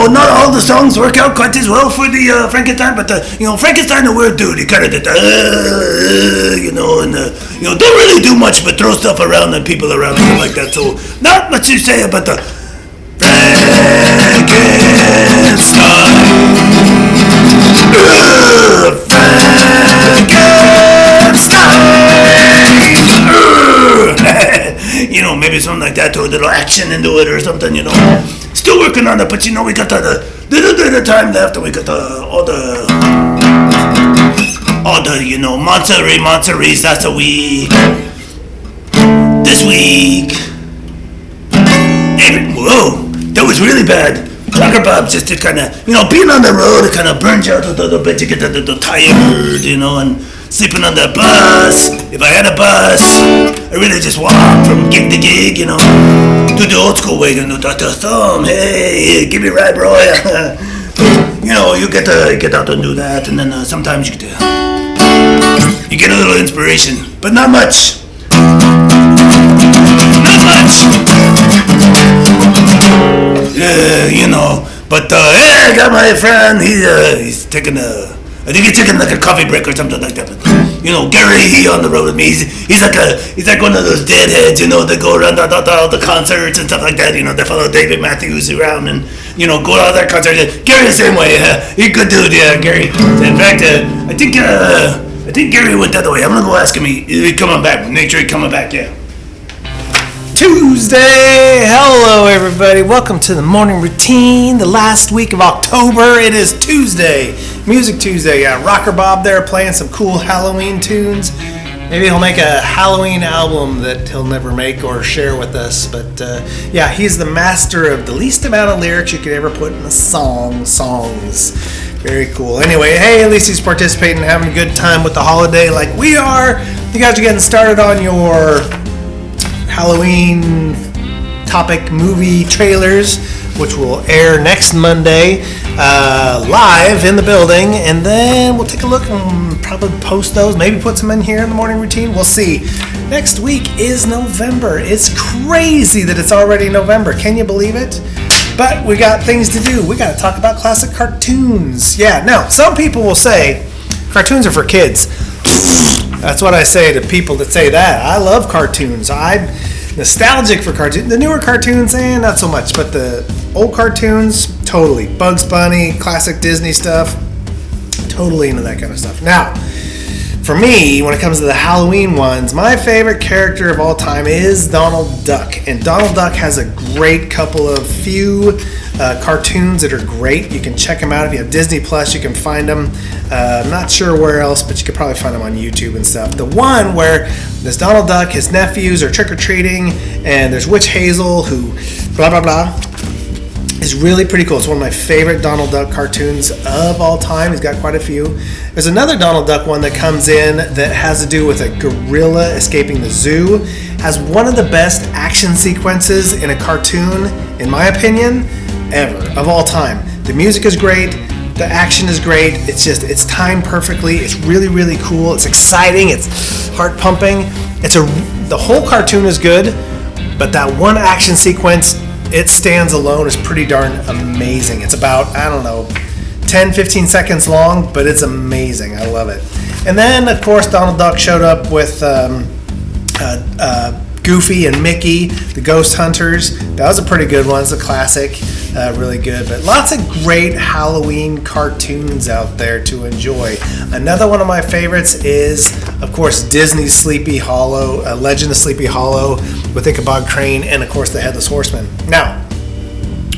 Not all the songs work out quite as well for the Frankenstein, but Frankenstein, a weird dude. He kind of did, and don't really do much but throw stuff around and people around and like that. So not much to say about the Frankenstein. Frankenstein. Maybe something like that, throw a little action into it or something. Still working on it, but we got the little bit of time left, and we got all the Monsteries. That's a week. This week, whoa, that was really bad. Rocker Bob just to kind of, being on the road, it kind of burns you out a little bit. You get a little tired, and sleeping on the bus. If I had a bus, I really just walk from gig to gig, do the old school way, the thumb. Hey, give me a ride, bro. You get out and do that, and then sometimes you get a little inspiration, but not much. Yeah, but I got my friend. He's taking I think he's taking like a coffee break or something like that. But, Gary, he on the road with me. He's like one of those deadheads, that go around all the concerts and stuff like that. They follow David Matthews around and go to all their concerts. Gary the same way. He's a good dude, yeah, Gary. In fact, I think Gary went the other way. I'm gonna go ask him. He's coming back. Make sure he's coming back. Yeah. Tuesday! Hello, everybody. Welcome to the morning routine, the last week of October. It is Tuesday, Music Tuesday. Yeah, Rocker Bob there playing some cool Halloween tunes. Maybe he'll make a Halloween album that he'll never make or share with us. But he's the master of the least amount of lyrics you could ever put in a songs. Very cool. Anyway, hey, at least he's participating and having a good time with the holiday like we are. You guys are getting started on your Halloween topic movie trailers, which will air next Monday live in the building, and then we'll take a look and probably post those, maybe put some in here in the morning routine. We'll see. Next week is November. It's crazy that it's already November. Can you believe it? But we got things to do. We got to talk about classic cartoons. Yeah, now some people will say cartoons are for kids. That's what I say to people that say that. I love cartoons. I'm nostalgic for cartoons. The newer cartoons, not so much. But the old cartoons, totally. Bugs Bunny, classic Disney stuff, totally into that kind of stuff. Now, for me, when it comes to the Halloween ones, my favorite character of all time is Donald Duck. And Donald Duck has a great couple of few cartoons that are great. You can check them out. If you have Disney Plus, you can find them. I'm not sure where else, but you could probably find them on YouTube and stuff. The one where there's Donald Duck, his nephews are trick-or-treating, and there's Witch Hazel who blah, blah, blah, is really pretty cool. It's one of my favorite Donald Duck cartoons of all time. He's got quite a few. There's another Donald Duck one that comes in that has to do with a gorilla escaping the zoo. Has one of the best action sequences in a cartoon, in my opinion, ever, of all time. The music is great. The action is great. It's timed perfectly. It's really, really cool. It's exciting. It's heart pumping. The whole cartoon is good, but that one action sequence, it stands alone, is pretty darn amazing. It's about, 10-15 seconds long, but it's amazing. I love it. And then, of course, Donald Duck showed up with Goofy and Mickey, the Ghost Hunters. That was a pretty good one. It's a classic. Really good. But lots of great Halloween cartoons out there to enjoy. Another one of my favorites is, of course, Disney's Sleepy Hollow, Legend of Sleepy Hollow with Ichabod Crane, and, of course, the Headless Horseman. Now,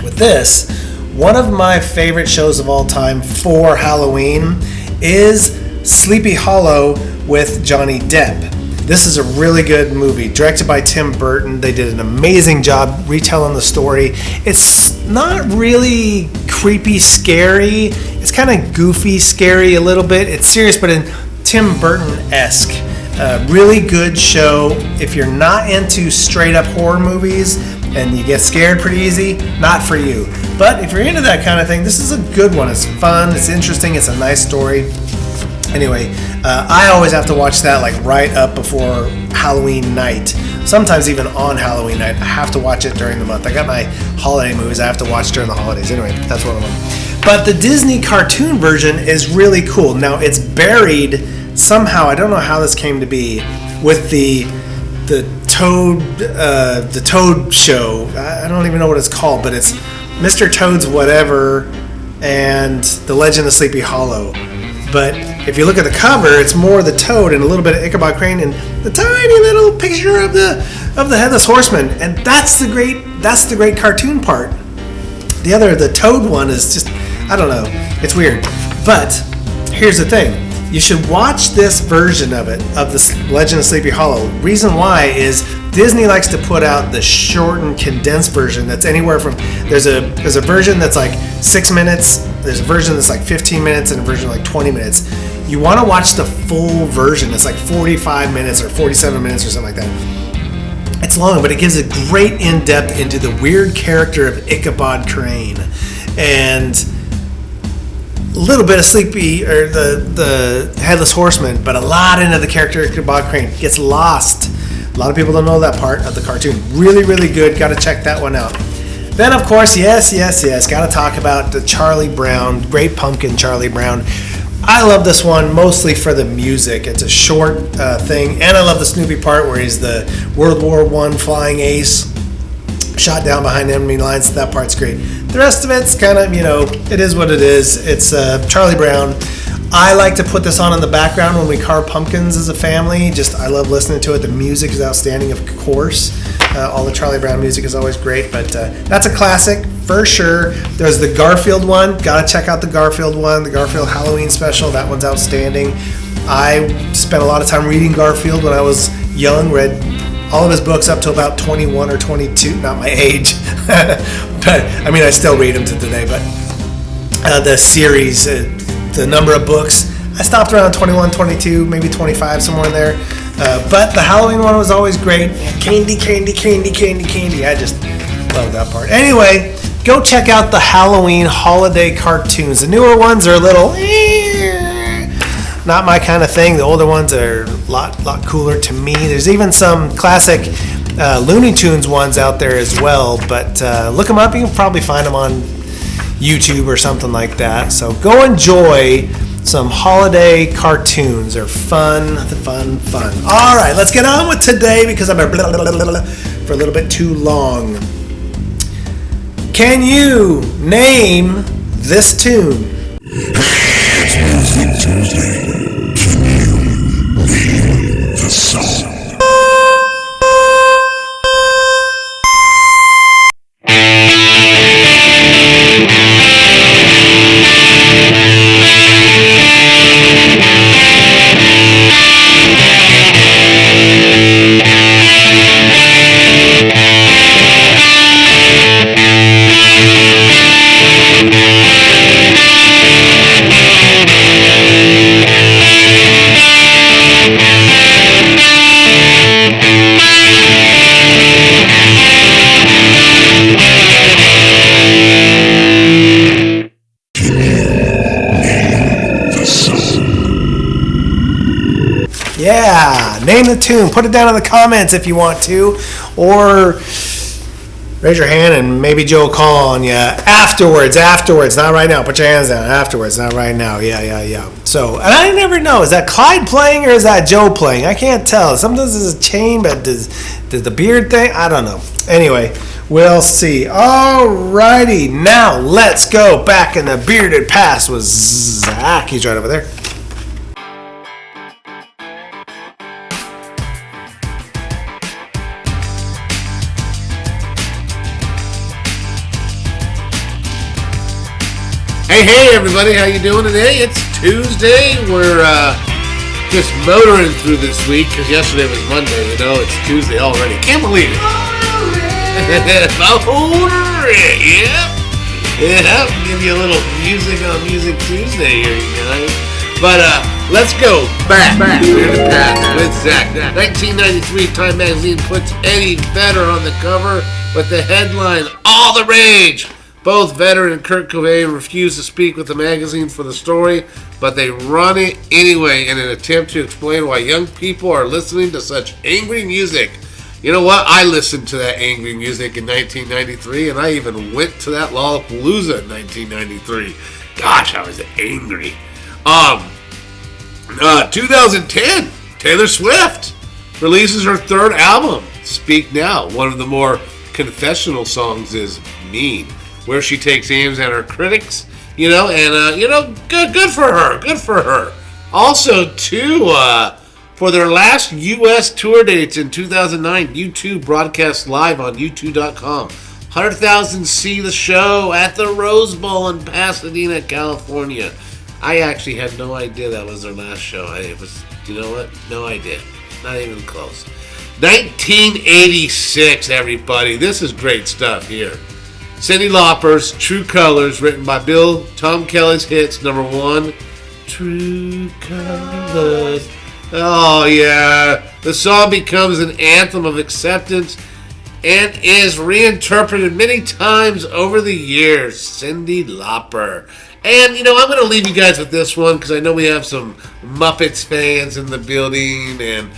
with this, one of my favorite shows of all time for Halloween is Sleepy Hollow with Johnny Depp. This is a really good movie, directed by Tim Burton. They did an amazing job retelling the story. It's not really creepy, scary. It's kind of goofy, scary a little bit. It's serious, but in Tim Burton-esque. Really good show. If you're not into straight up horror movies and you get scared pretty easy, not for you. But if you're into that kind of thing, this is a good one. It's fun, it's interesting, it's a nice story. Anyway, I always have to watch that like right up before Halloween night. Sometimes even on Halloween night. I have to watch it during the month. I got my holiday movies I have to watch during the holidays. Anyway, that's one of them. But the Disney cartoon version is really cool. Now, it's buried somehow, I don't know how this came to be, with the Toad show. I don't even know what it's called, but it's Mr. Toad's Whatever and The Legend of Sleepy Hollow. But if you look at the cover, it's more the Toad and a little bit of Ichabod Crane and the tiny little picture of the Headless Horseman, and that's the great cartoon part. The Toad one is just, I don't know, it's weird. But here's the thing. You should watch this version of it, of the Legend of Sleepy Hollow. Reason why is Disney likes to put out the shortened, condensed version that's anywhere from, there's a version that's like 6 minutes, there's a version that's like 15 minutes, and a version like 20 minutes. You want to watch the full version. It's like 45 minutes or 47 minutes or something like that. It's long, but it gives a great in-depth into the weird character of Ichabod Crane. And a little bit of Sleepy, or the Headless Horseman, but a lot into the character Ichabod Crane. Gets lost. A lot of people don't know that part of the cartoon. Really, really good. Got to check that one out. Then, of course, yes, got to talk about the Charlie Brown, Great Pumpkin Charlie Brown. I love this one mostly for the music. It's a short thing, and I love the Snoopy part where he's the World War I flying ace, shot down behind enemy lines. That part's great. The rest of it's kind of, it is what it is. It's Charlie Brown. I like to put this on in the background when we carve pumpkins as a family. I love listening to it. The music is outstanding, of course. All the Charlie Brown music is always great, but that's a classic for sure. There's the Garfield one. Gotta check out the Garfield one, the Garfield Halloween special. That one's outstanding. I spent a lot of time reading Garfield when I was young, read all of his books up to about 21 or 22, not my age. But, I still read them to today, but the series, the number of books, I stopped around 21, 22, maybe 25, somewhere in there. But the Halloween one was always great. Candy. I just love that part. Anyway, go check out the Halloween holiday cartoons. The newer ones are a little not my kind of thing. The older ones are a lot cooler to me. There's even some classic Looney Tunes ones out there as well. But look them up. You can probably find them on YouTube or something like that. So go enjoy some holiday cartoons. They're fun. All right, let's get on with today because I've been for a little bit too long. Can you name this tune? It's Music Tuesday. Can you name the song? Yeah, name the tune. Put it down in the comments if you want to, or raise your hand and maybe Joe will call on you afterwards, not right now. Put your hands down. Afterwards, not right now. Yeah. So, and I never know, is that Clyde playing or is that Joe playing? I can't tell. Sometimes it's a chain, but does the beard thing? I don't know. Anyway, we'll see. Alrighty, now let's go back in the bearded past with Zach. He's right over there. Hey everybody, how you doing today? It's Tuesday. We're just motoring through this week because yesterday was Monday. You know, it's Tuesday already. Can't believe it. Motoring, yeah. Yeah, give you a little music on Music Tuesday here, you guys. But let's go back in the past with Zach. 1993, Time Magazine puts Eddie Vedder on the cover with the headline, All the Rage. Both Vedder and Kurt Cobain refuse to speak with the magazine for the story, but they run it anyway in an attempt to explain why young people are listening to such angry music. You know what? I listened to that angry music in 1993, and I even went to that Lollapalooza in 1993. Gosh, I was angry. 2010, Taylor Swift releases her third album, Speak Now. One of the more confessional songs is Mean, where she takes aims at her critics, you know, and, good for her. Good for her. Also, too, for their last U.S. tour dates in 2009, U2 broadcast live on U2.com. 100,000 see the show at the Rose Bowl in Pasadena, California. I actually had no idea that was their last show. It was, you know what? No idea. Not even close. 1986, everybody. This is great stuff here. Cyndi Lauper's True Colors, written by Bill Tom Kelly's hits, number 1. True Colors. Oh, yeah. The song becomes an anthem of acceptance and is reinterpreted many times over the years. Cyndi Lauper. And, you know, I'm going to leave you guys with this one because I know we have some Muppets fans in the building and,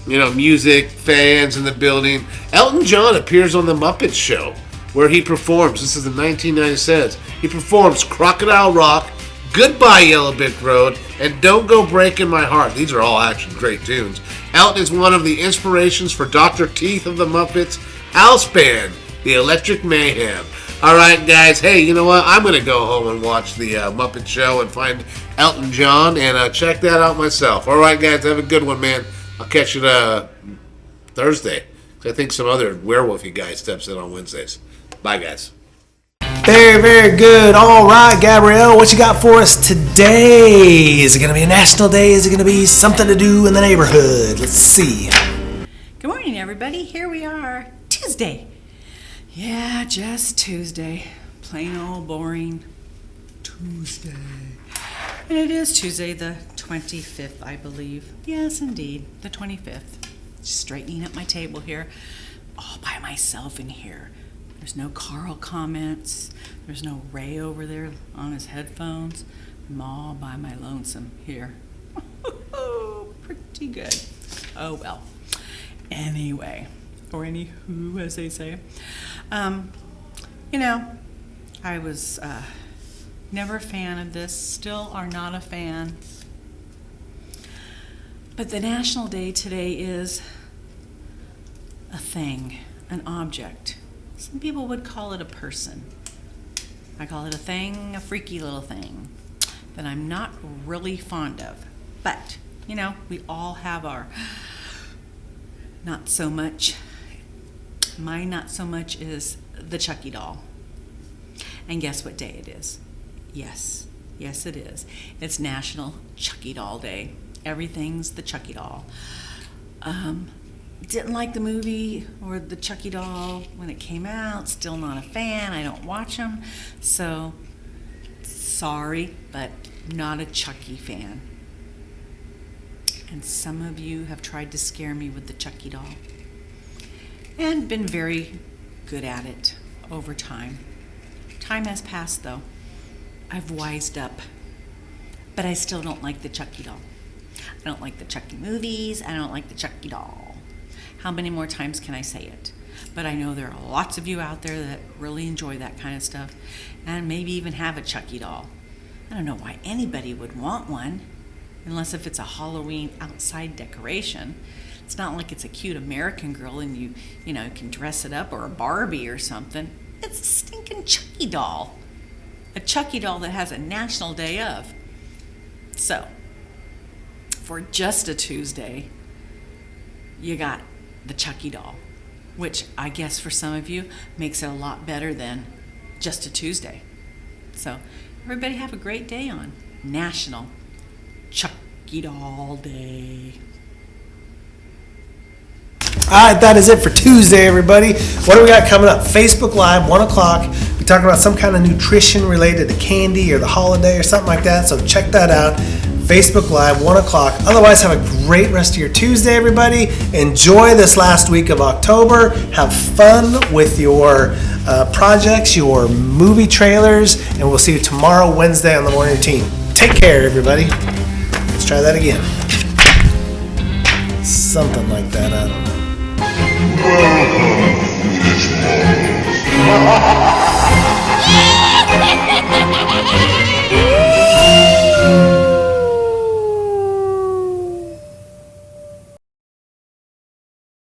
you know, music fans in the building. Elton John appears on The Muppets Show where he performs. This is in 1997. He performs Crocodile Rock, Goodbye Yellow Brick Road, and Don't Go Breaking My Heart. These are all actually great tunes. Elton is one of the inspirations for Dr. Teeth of the Muppets, Al's band, The Electric Mayhem. Alright, guys, hey, you know what? I'm going to go home and watch the Muppet Show and find Elton John and check that out myself. Alright, guys, have a good one, man. I'll catch you Thursday. I think some other werewolfy guy steps in on Wednesdays. Bye, guys. Very, very good. All right, Gabrielle, what you got for us today? Is it going to be a national day? Is it going to be something to do in the neighborhood? Let's see. Good morning, everybody. Here we are, Tuesday. Yeah, just Tuesday. Plain old boring Tuesday. And it is Tuesday the 25th, I believe. Yes, indeed, the 25th. Just straightening up my table here, all by myself in here. There's no Carl comments. There's no Ray over there on his headphones. I'm all by my lonesome here. Pretty good. Oh, well. Anyway, or anywho, as they say. You know, I was never a fan of this, still are not a fan. But the National Day today is a thing, an object. Some people would call it a person. I call it a thing, a freaky little thing that I'm not really fond of. But, you know, we all have our not so much. My not so much is the Chucky doll. And guess what day it is? Yes, it is. It's National Chucky Doll Day. Everything's the Chucky doll. Didn't like the movie or the Chucky doll when it came out. Still not a fan. I don't watch them. So, sorry, but not a Chucky fan. And some of you have tried to scare me with the Chucky doll. And been very good at it over time. Time has passed, though. I've wised up. But I still don't like the Chucky doll. I don't like the Chucky movies. I don't like the Chucky doll. How many more times can I say it? But I know there are lots of you out there that really enjoy that kind of stuff and maybe even have a Chucky doll. I don't know why anybody would want one, unless if it's a Halloween outside decoration. It's not like it's a cute American girl and you can dress it up, or a Barbie or something. It's a stinking Chucky doll. A Chucky doll that has a national day of. So, for just a Tuesday, you got the Chucky doll, which I guess for some of you makes it a lot better than just a Tuesday. So, everybody have a great day on National Chucky Chucky doll day. All right, that is it for Tuesday, everybody. What do we got coming up? Facebook Live, 1 o'clock. We're talking about some kind of nutrition related to candy or the holiday or something like that, so check that out. Facebook Live, 1 o'clock. Otherwise, have a great rest of your Tuesday, everybody. Enjoy this last week of October. Have fun with your projects, your movie trailers, and we'll see you tomorrow, Wednesday, on the morning routine. Take care, everybody. Let's try that again. Something like that, I don't know. Welcome, foolish mortals.